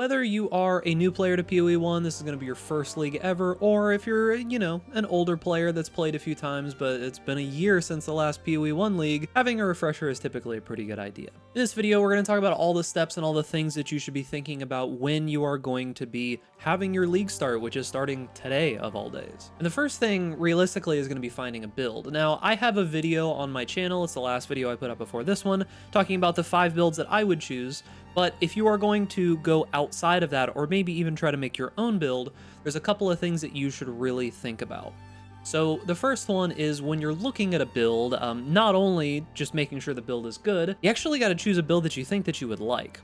Whether you are a new player to PoE 1, this is going to be your first league ever, or if you're, an older player that's played a few times, but it's been a year since the last PoE 1 league, having a refresher is typically a pretty good idea. In this video, we're going to talk about all the steps and all the things that you should be thinking about when you are going to be having your league start, which is starting today of all days. And the first thing, realistically, is going to be finding a build. Now, I have a video on my channel, it's the last video I put up before this one, talking about the 5 builds that I would choose. But if you are going to go outside of that, or maybe even try to make your own build, there's a couple of things that you should really think about. So the first one is when you're looking at a build, not only just making sure the build is good, you actually got to choose a build that you think that you would like.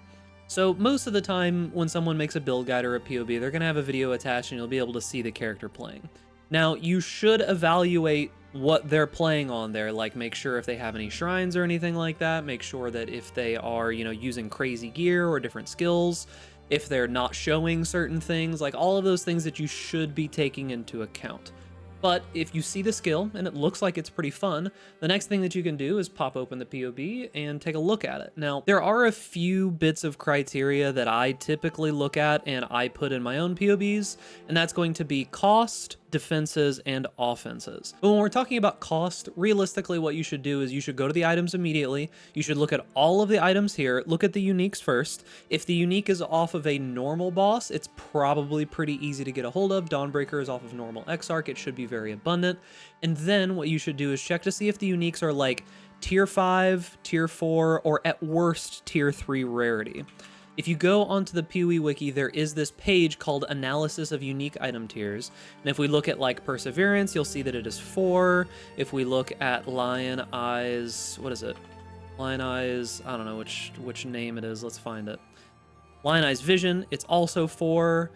So most of the time when someone makes a build guide or a POB, they're going to have a video attached and you'll be able to see the character playing. Now, you should evaluate what they're playing on there, like make sure if they have any shrines or anything like that, make sure that if they are, using crazy gear or different skills, if they're not showing certain things, like all of those things that you should be taking into account. But if you see the skill and it looks like it's pretty fun, the next thing that you can do is pop open the POB and take a look at it. Now, there are a few bits of criteria that I typically look at and I put in my own POBs, and that's going to be cost, defenses, and offenses. But when we're talking about cost, realistically what you should do is you should go to the items immediately. You should look at all of the items here, look at the uniques first. If the unique is off of a normal boss, it's probably pretty easy to get a hold of. Dawnbreaker is off of normal Exarch, it should be very abundant. And then what you should do is check to see if the uniques are like tier 5, tier 4, or at worst tier 3 rarity. If you go onto the PoE wiki, there is this page called Analysis of Unique Item Tiers. And if we look at like Perseverance, you'll see that it is 4. If we look at Lion Eyes, what is it? Lion Eyes, I don't know which name it is. Let's find it. Lion Eyes Vision, it's also 4.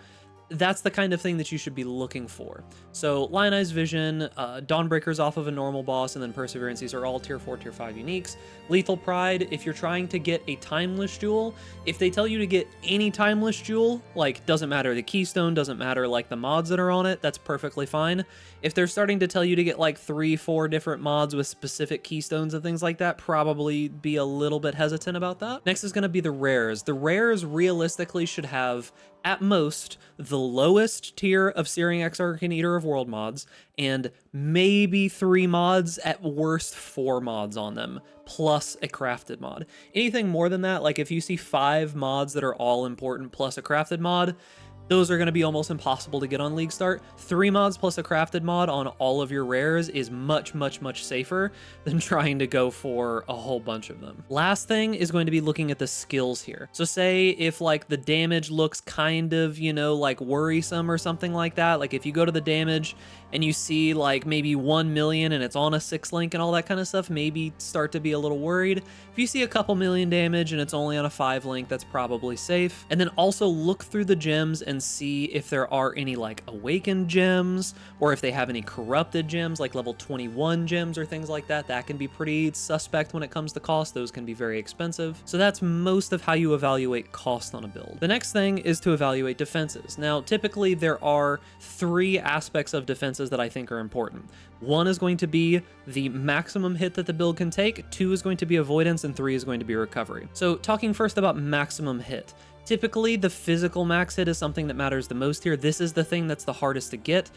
That's the kind of thing that you should be looking for. So Lion Eyes Vision, Dawnbreaker's off of a normal boss, and then Perseverance, these are all tier 4, tier 5 uniques. Lethal Pride, if you're trying to get a timeless jewel, if they tell you to get any timeless jewel, like doesn't matter the keystone, doesn't matter like the mods that are on it, that's perfectly fine. If they're starting to tell you to get like 3, 4 different mods with specific keystones and things like that, probably be a little bit hesitant about that. Next is going to be the rares. The rares realistically should have at most the lowest tier of Searing Exarch and Eater of World mods, and maybe 3 mods, at worst 4 mods on them, plus a crafted mod. Anything more than that, like if you see 5 mods that are all important plus a crafted mod, those are going to be almost impossible to get on League Start. 3 mods plus a crafted mod on all of your rares is much, much, much safer than trying to go for a whole bunch of them. Last thing is going to be looking at the skills here. So say if like the damage looks kind of, like worrisome or something like that, like if you go to the damage and you see like maybe 1 million and it's on a 6 link and all that kind of stuff, maybe start to be a little worried. If you see a couple million damage and it's only on a 5 link, that's probably safe. And then also look through the gems and see if there are any like awakened gems, or if they have any corrupted gems like level 21 gems or things like that. That can be pretty suspect when it comes to cost. Those can be very expensive. So that's most of how you evaluate cost on a build. The next thing is to evaluate defenses. Now, typically there are 3 aspects of defenses that I think are important. 1 is going to be the maximum hit that the build can take, 2 is going to be avoidance, and 3 is going to be recovery. So talking first about maximum hit. Typically, the physical max hit is something that matters the most here. This is the thing that's the hardest to get.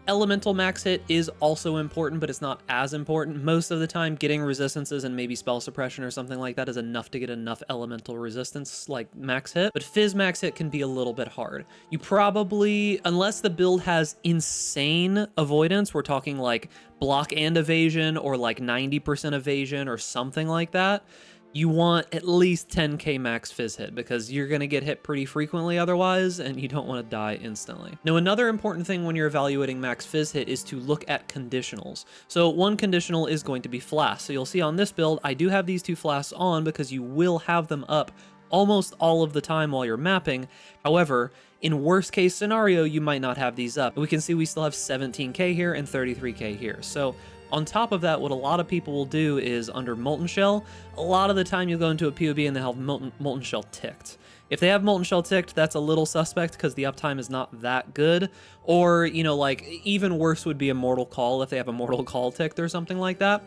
Elemental max hit is also important, but it's not as important. Most of the time, getting resistances and maybe spell suppression or something like that is enough to get enough elemental resistance like max hit, but phys max hit can be a little bit hard. You probably, unless the build has insane avoidance, we're talking like block and evasion or like 90% evasion or something like that, you want at least 10k max phys hit, because you're going to get hit pretty frequently otherwise, and you don't want to die instantly. Now, another important thing when you're evaluating max phys hit is to look at conditionals. So one conditional is going to be flasks. So you'll see on this build, I do have these 2 flasks on because you will have them up almost all of the time while you're mapping. However, in worst case scenario, you might not have these up. We can see we still have 17k here and 33k here. So on top of that, what a lot of people will do is under Molten Shell, a lot of the time you'll go into a POB and they'll have Molten Shell ticked. If they have Molten Shell ticked, that's a little suspect because the uptime is not that good. Or, like even worse would be a Mortal Call if they have a Mortal Call ticked or something like that.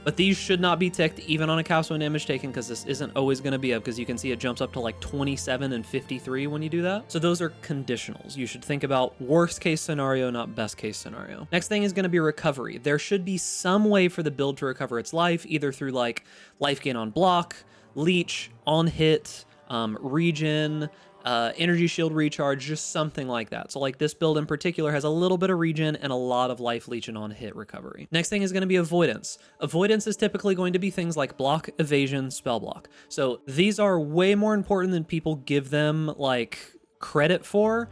But these should not be ticked even on a capstone damage taken, because this isn't always going to be up, because you can see it jumps up to like 27 and 53 when you do that. So those are conditionals. You should think about worst case scenario, not best case scenario. Next thing is going to be recovery. There should be some way for the build to recover its life, either through like life gain on block, leech, on hit, regen, energy shield recharge, just something like that. So like this build in particular has a little bit of regen and a lot of life leech and on hit recovery. Next thing is going to be avoidance. Avoidance is typically going to be things like block, evasion, spell block. So these are way more important than people give them like credit for.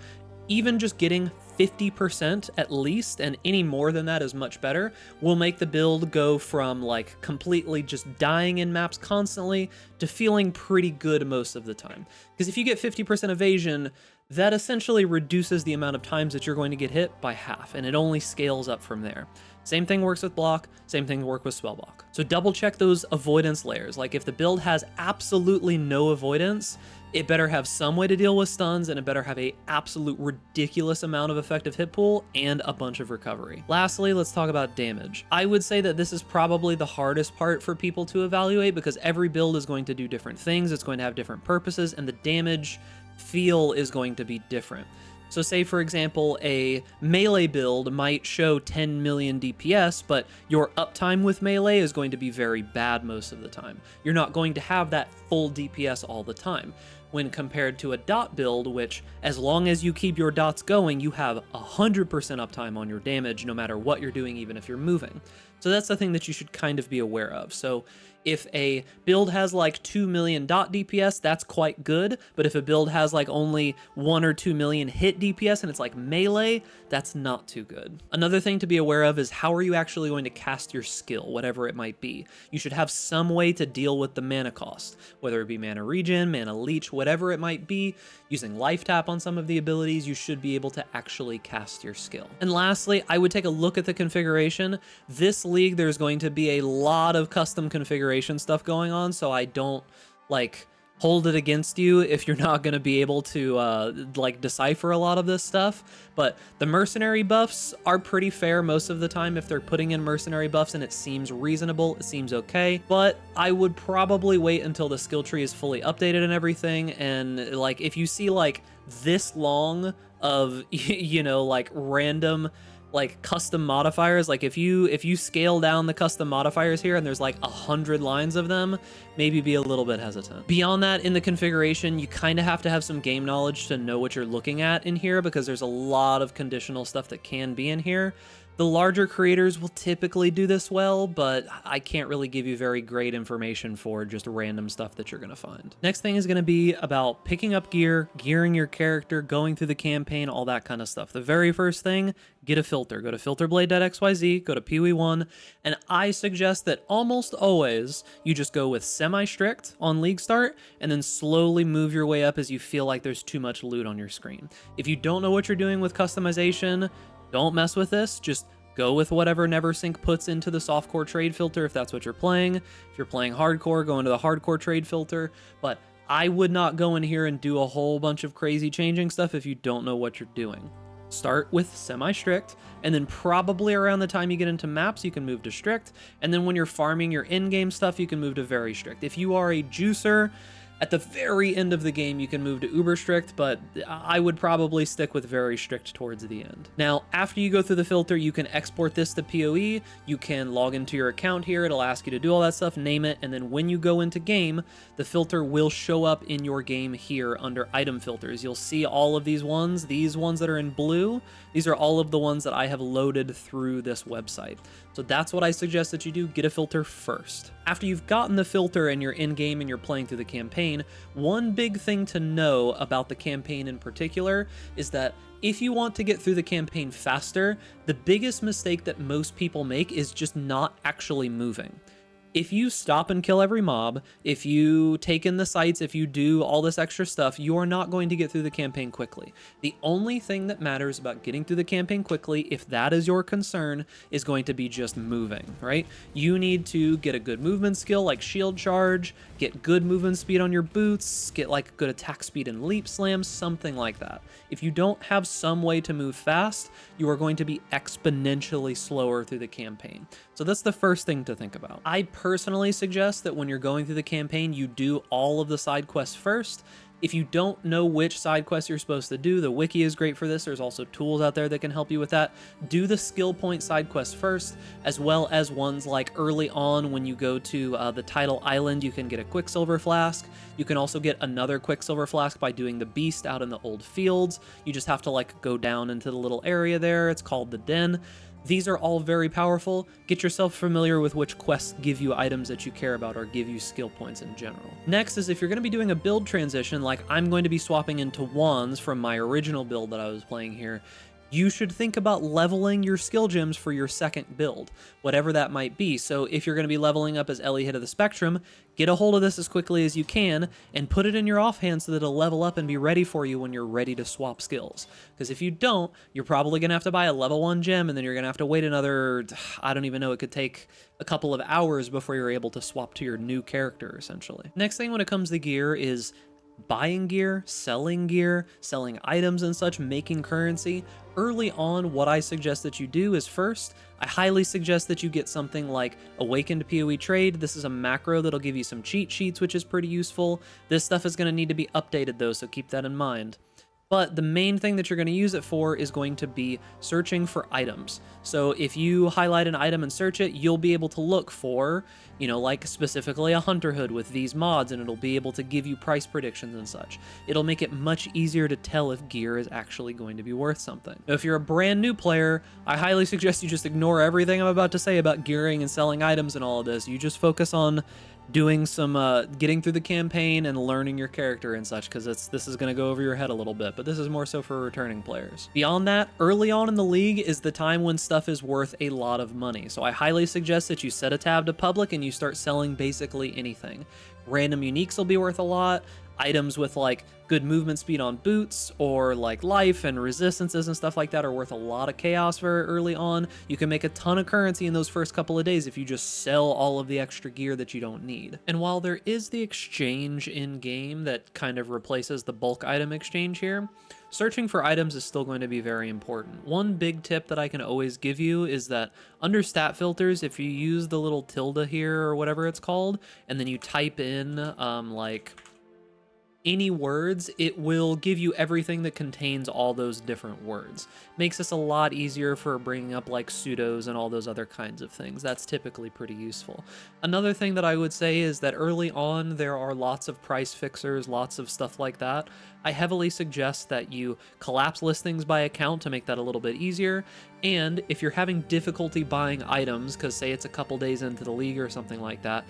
Even just getting 50% at least, and any more than that is much better, will make the build go from like completely just dying in maps constantly to feeling pretty good most of the time. Because if you get 50% evasion, that essentially reduces the amount of times that you're going to get hit by half, and it only scales up from there. Same thing works with block, same thing works with spell block. So double check those avoidance layers. Like if the build has absolutely no avoidance, it better have some way to deal with stuns, and it better have a absolute ridiculous amount of effective hit pool and a bunch of recovery. Lastly, let's talk about damage. I would say that this is probably the hardest part for people to evaluate, because every build is going to do different things, it's going to have different purposes, and the damage feel is going to be different. So say, for example, a melee build might show 10 million DPS, but your uptime with melee is going to be very bad most of the time. You're not going to have that full DPS all the time. When compared to a dot build, which as long as you keep your dots going, you have 100% uptime on your damage no matter what you're doing, even if you're moving. So that's the thing that you should kind of be aware of. So if a build has like 2 million dot DPS, that's quite good. But if a build has like only 1 or 2 million hit DPS and it's like melee, that's not too good. Another thing to be aware of is how are you actually going to cast your skill, whatever it might be. You should have some way to deal with the mana cost, whether it be mana regen, mana leech, whatever it might be. Using life tap on some of the abilities, you should be able to actually cast your skill. And lastly, I would take a look at the configuration. This league, there's going to be a lot of custom configuration stuff going on, so I don't like hold it against you if you're not going to be able to like decipher a lot of this stuff. But the mercenary buffs are pretty fair most of the time. If they're putting in mercenary buffs and it seems reasonable, it seems okay. But I would probably wait until the skill tree is fully updated and everything. And like if you see like this long of you know, like random like custom modifiers, like if you scale down the custom modifiers here and there's like 100 lines of them, maybe be a little bit hesitant. Beyond that, in the configuration, you kind of have to have some game knowledge to know what you're looking at in here, because there's a lot of conditional stuff that can be in here. The larger creators will typically do this well, but I can't really give you very great information for just random stuff that you're going to find. Next thing is going to be about picking up gear, gearing your character, going through the campaign, all that kind of stuff. The very first thing, get a filter. Go to filterblade.xyz, go to PoE1, and I suggest that almost always you just go with semi-strict on league start, and then slowly move your way up as you feel like there's too much loot on your screen. If you don't know what you're doing with customization, don't mess with this. Just go with whatever Neversink puts into the softcore trade filter if that's what you're playing. If you're playing hardcore, go into the hardcore trade filter. But I would not go in here and do a whole bunch of crazy changing stuff if you don't know what you're doing. Start with semi-strict, and then probably around the time you get into maps, you can move to strict. And then when you're farming your in-game stuff, you can move to very strict. If you are a juicer, at the very end of the game, you can move to uber strict, but I would probably stick with very strict towards the end. Now, after you go through the filter, you can export this to PoE. You can log into your account here. It'll ask you to do all that stuff, name it, and then when you go into game, the filter will show up in your game here under item filters. You'll see all of these ones that are in blue. These are all of the ones that I have loaded through this website. So that's what I suggest that you do. Get a filter first. After you've gotten the filter and you're in game and you're playing through the campaign, one big thing to know about the campaign in particular is that if you want to get through the campaign faster, the biggest mistake that most people make is just not actually moving. If you stop and kill every mob, if you take in the sights, if you do all this extra stuff, you are not going to get through the campaign quickly. The only thing that matters about getting through the campaign quickly, if that is your concern, is going to be just moving, right? You need to get a good movement skill like shield charge, get good movement speed on your boots, get like good attack speed and leap slam, something like that. If you don't have some way to move fast, you are going to be exponentially slower through the campaign. So that's the first thing to think about. I personally suggest that when you're going through the campaign, you do all of the side quests first. If you don't know which side quests you're supposed to do, the wiki is great for this. There's also tools out there that can help you with that. Do the skill point side quests first, as well as ones like early on when you go to the title island, you can get a Quicksilver Flask. You can also get another Quicksilver Flask by doing the Beast out in the old fields. You just have to like go down into the little area there. It's called the Den. These are all very powerful. Get yourself familiar with which quests give you items that you care about or give you skill points in general. Next is if you're going to be doing a build transition, like I'm going to be swapping into wands from my original build that I was playing here, you should think about leveling your skill gems for your second build, whatever that might be. So if you're going to be leveling up as Ellie Hit of the Spectrum, get a hold of this as quickly as you can and put it in your offhand so that it'll level up and be ready for you when you're ready to swap skills. Because if you don't, you're probably going to have to buy a level 1 gem and then you're going to have to wait another, I don't even know, it could take a couple of hours before you're able to swap to your new character, essentially. Next thing when it comes to gear is buying gear, selling items and such, making currency. Early on, what I suggest that you do is first, I highly suggest that you get something like Awakened PoE Trade. This is a macro that'll give you some cheat sheets, which is pretty useful. This stuff is going to need to be updated though, so keep that in mind. But the main thing that you're going to use it for is going to be searching for items. So if you highlight an item and search it, you'll be able to look for, you know, like specifically a hunter hood with these mods, and it'll be able to give you price predictions and such. It'll make it much easier to tell if gear is actually going to be worth something. Now, if you're a brand new player, I highly suggest you just ignore everything I'm about to say about gearing and selling items and all of this. You just focus on doing some getting through the campaign and learning your character and such, because this is going to go over your head a little bit, but this is more so for returning players. Beyond that, early on in the league is the time when stuff is worth a lot of money, so I highly suggest that you set a tab to public and you start selling basically anything. Random uniques will be worth a lot. Items with like good movement speed on boots or like life and resistances and stuff like that are worth a lot of chaos very early on. You can make a ton of currency in those first couple of days if you just sell all of the extra gear that you don't need. And while there is the exchange in game that kind of replaces the bulk item exchange here, searching for items is still going to be very important. One big tip that I can always give you is that under stat filters, if you use the little tilde here or whatever it's called, and then you type in like any words, it will give you everything that contains all those different words. Makes this a lot easier for bringing up like pseudos and all those other kinds of things. That's typically pretty useful. Another thing that I would say is that early on there are lots of price fixers, lots of stuff like that. I heavily suggest that you collapse listings by account to make that a little bit easier. And if you're having difficulty buying items, because say it's a couple days into the league or something like that,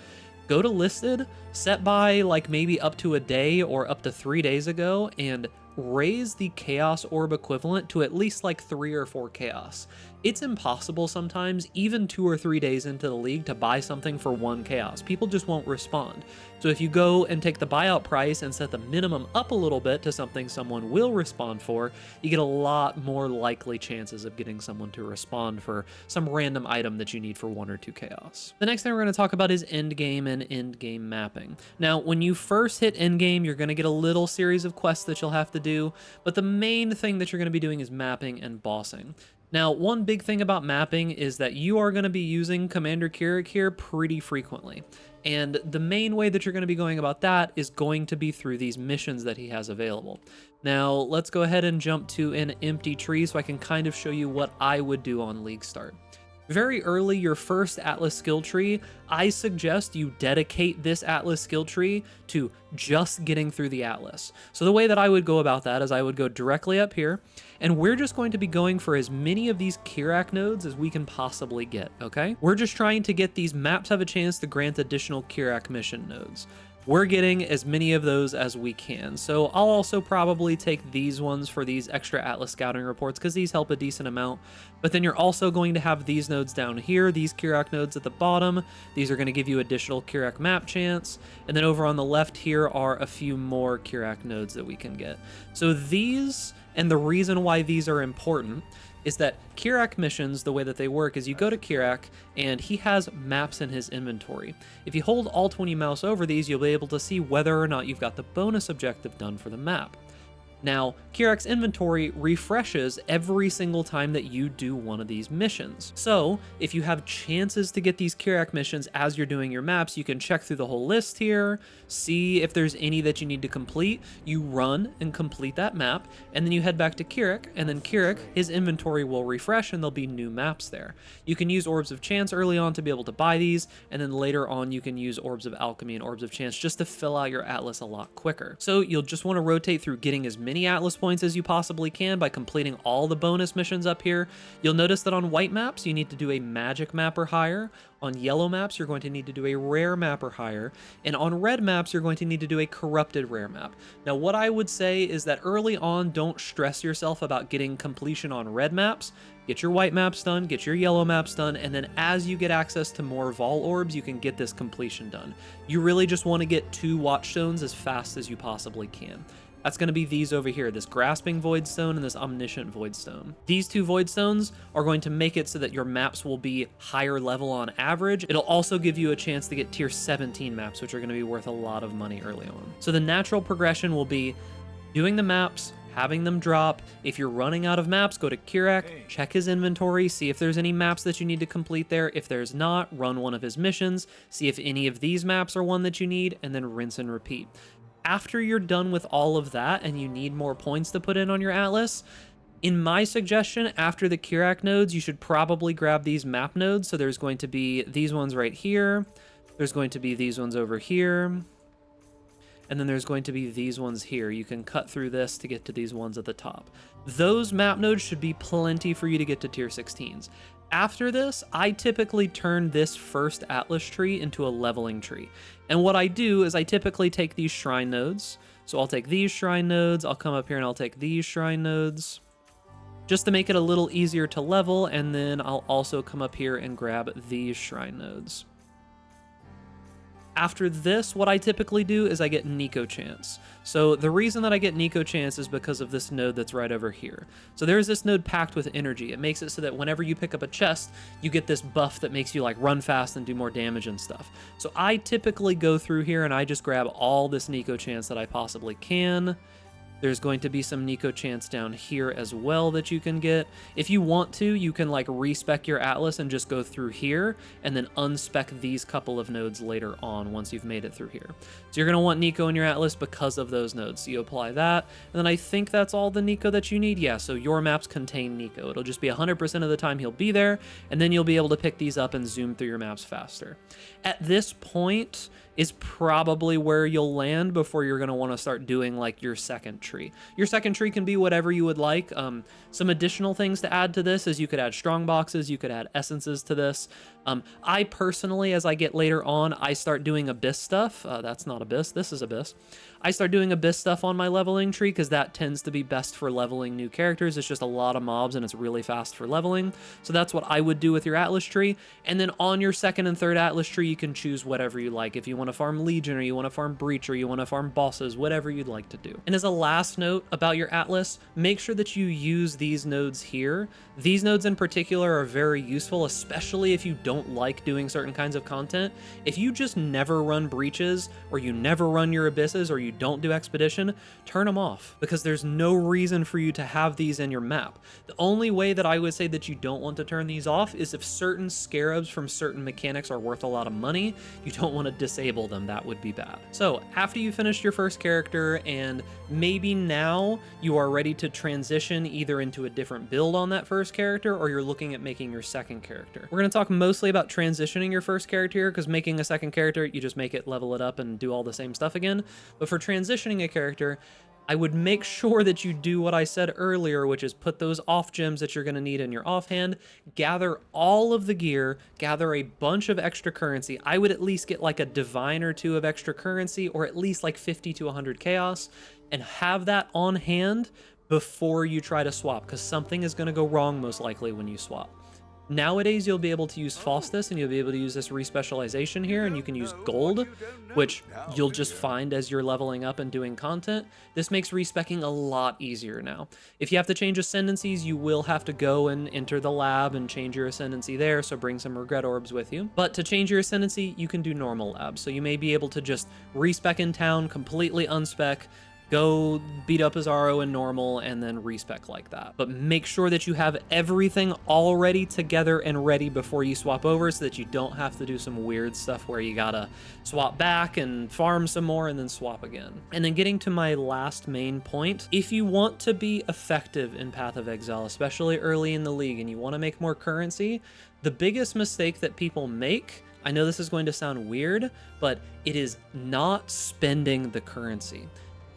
go to listed, set by like maybe up to a day or up to 3 days ago, and raise the chaos orb equivalent to at least like 3 or 4 chaos. It's impossible sometimes, even 2 or 3 days into the league, to buy something for 1 chaos. People just won't respond. So if you go and take the buyout price and set the minimum up a little bit to something someone will respond for, you get a lot more likely chances of getting someone to respond for some random item that you need for 1 or 2 chaos. The next thing we're going to talk about is endgame and endgame mapping. Now, when you first hit endgame, you're going to get a little series of quests that you'll have to do, but the main thing that you're going to be doing is mapping and bossing. Now, one big thing about mapping is that you are going to be using Commander Kirik here pretty frequently. And the main way that you're going to be going about that is going to be through these missions that he has available. Now, let's go ahead and jump to an empty tree so I can kind of show you what I would do on League Start. Very early, your first Atlas skill tree, I suggest you dedicate this Atlas skill tree to just getting through the Atlas. So the way that I would go about that is I would go directly up here, and we're just going to be going for as many of these Kirak nodes as we can possibly get, okay? We're just trying to get these maps have a chance to grant additional Kirak mission nodes. we're getting as many of those as we can. So I'll also probably take these ones for these extra Atlas scouting reports because these help a decent amount. But then you're also going to have these nodes down here, these Kirak nodes at the bottom. These are going to give you additional Kirak map chance. And then over on the left here are a few more Kirak nodes that we can get. So these, and the reason why these are important, is that Kirak missions, the way that they work is you go to Kirak and he has maps in his inventory. If you hold Alt when you mouse over these, you'll be able to see whether or not you've got the bonus objective done for the map. Now, Kirak's inventory refreshes every single time that you do one of these missions. So, if you have chances to get these Kirak missions as you're doing your maps, you can check through the whole list here, see if there's any that you need to complete, you run and complete that map, and then you head back to Kirak, and then Kirak, his inventory will refresh and there'll be new maps there. You can use Orbs of Chance early on to be able to buy these, and then later on you can use Orbs of Alchemy and Orbs of Chance just to fill out your Atlas a lot quicker. So you'll just want to rotate through getting as many Atlas points as you possibly can by completing all the bonus missions up here. You'll notice that on white maps, you need to do a magic map or higher. On yellow maps, you're going to need to do a rare map or higher. And on red maps, you're going to need to do a corrupted rare map. Now, what I would say is that early on, don't stress yourself about getting completion on red maps. Get your white maps done, get your yellow maps done, and then as you get access to more Vol Orbs, you can get this completion done. You really just want to get 2 Watchstones as fast as you possibly can. That's going to be these over here, this Grasping Voidstone and this Omniscient Voidstone. These 2 Voidstones are going to make it so that your maps will be higher level on average. It'll also give you a chance to get tier 17 maps, which are going to be worth a lot of money early on. So the natural progression will be doing the maps, having them drop. If you're running out of maps, go to Kirak, check his inventory, see if there's any maps that you need to complete there. If there's not, run one of his missions, see if any of these maps are one that you need, and then rinse and repeat. After you're done with all of that and you need more points to put in on your Atlas, in my suggestion, after the Kirak nodes, you should probably grab these map nodes. So there's going to be these ones right here. There's going to be these ones over here. And then there's going to be these ones here. You can cut through this to get to these ones at the top. Those map nodes should be plenty for you to get to tier 16s. After this, I typically turn this first Atlas tree into a leveling tree. And what I do is I typically take these shrine nodes. So I'll take these shrine nodes, I'll come up here and I'll take these shrine nodes, just to make it a little easier to level, and then I'll also come up here and grab these shrine nodes. After this, what I typically do is I get Nico Chance. So the reason that I get Nico Chance is because of this node that's right over here. So there's this node packed with energy. It makes it so that whenever you pick up a chest, you get this buff that makes you like run fast and do more damage and stuff. So I typically go through here and I just grab all this Nico Chance that I possibly can. There's going to be some Nico Chance down here as well that you can get. If you want to, you can like respec your Atlas and just go through here and then unspec these couple of nodes later on once you've made it through here. So you're going to want Nico in your Atlas because of those nodes. So you apply that, and then I think that's all the Nico that you need. Yeah, so your maps contain Nico. It'll just be 100% of the time he'll be there, and then you'll be able to pick these up and zoom through your maps faster. At this point is probably where you'll land before you're going to want to start doing like your second tree. Your second tree can be whatever you would like. Some additional things to add to this is you could add strong boxes, you could add essences to this. I personally, as I get later on, I start doing Abyss stuff. That's not Abyss, this is Abyss. I start doing Abyss stuff on my leveling tree because that tends to be best for leveling new characters. It's just a lot of mobs and it's really fast for leveling. So that's what I would do with your Atlas tree. And then on your second and third Atlas tree, you can choose whatever you like. If you want to farm Legion, or you want to farm Breach, or you want to farm bosses, whatever you'd like to do. And as a last note about your Atlas, make sure that you use these nodes here. These nodes in particular are very useful, especially if you don't like doing certain kinds of content. If you just never run Breaches, or you never run your Abysses, or you don't do Expedition, turn them off, because there's no reason for you to have these in your map. The only way that I would say that you don't want to turn these off is if certain scarabs from certain mechanics are worth a lot of money. You don't want to disable them. That would be bad. So after you finished your first character, and maybe now you are ready to transition either into a different build on that first character, or you're looking at making your second character. We're going to talk mostly about transitioning your first character here, because making a second character, you just make it, level it up, and do all the same stuff again. But for transitioning a character, I would make sure that you do what I said earlier, which is put those off gems that you're going to need in your offhand, gather all of the gear, gather a bunch of extra currency. I would at least get like a divine or two of extra currency, or at least like 50 to 100 chaos, and have that on hand before you try to swap, because something is going to go wrong most likely when you swap. Nowadays, you'll be able to use Faustus, and you'll be able to use this respecialization here, and you can use gold, which you'll just find as you're leveling up and doing content. This makes respecking a lot easier now. If you have to change ascendancies, you will have to go and enter the lab and change your ascendancy there, so bring some regret orbs with you. But to change your ascendancy, you can do normal labs, so you may be able to just respec in town, completely unspec, go beat up Azaro in normal, and then respec like that. But make sure that you have everything already together and ready before you swap over, so that you don't have to do some weird stuff where you gotta swap back and farm some more and then swap again. And then getting to my last main point, if you want to be effective in Path of Exile, especially early in the league, and you want to make more currency, the biggest mistake that people make, I know this is going to sound weird, but it is not spending the currency.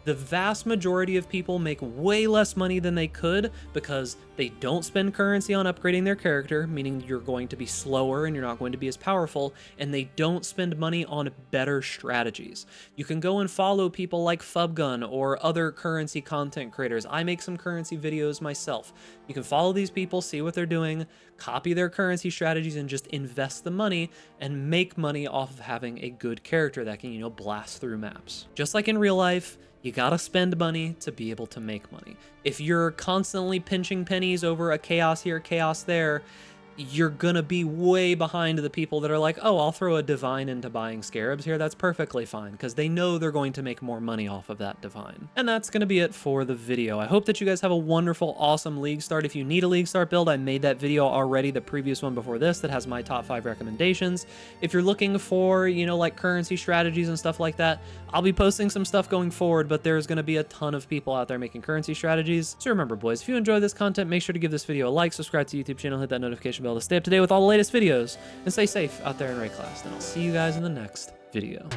The vast majority of people make way less money than they could because they don't spend currency on upgrading their character, meaning you're going to be slower and you're not going to be as powerful, and they don't spend money on better strategies. You can go and follow people like Fubgun or other currency content creators. I make some currency videos myself. You can follow these people, see what they're doing, copy their currency strategies, and just invest the money and make money off of having a good character that can, blast through maps. Just like in real life, you gotta spend money to be able to make money. If you're constantly pinching pennies over a chaos here, chaos there, you're gonna be way behind the people that are like, oh, I'll throw a divine into buying scarabs here. That's perfectly fine, because they know they're going to make more money off of that divine. And that's gonna be it for the video. I hope that you guys have a wonderful, awesome league start. If you need a league start build, I made that video already, the previous one before this, that has my top 5 recommendations. If you're looking for, like currency strategies and stuff like that, I'll be posting some stuff going forward, but there's gonna be a ton of people out there making currency strategies. So remember, boys, if you enjoy this content, make sure to give this video a like, subscribe to the YouTube channel, hit that notification bell to stay up to date with all the latest videos, and stay safe out there in raid class. And I'll see you guys in the next video.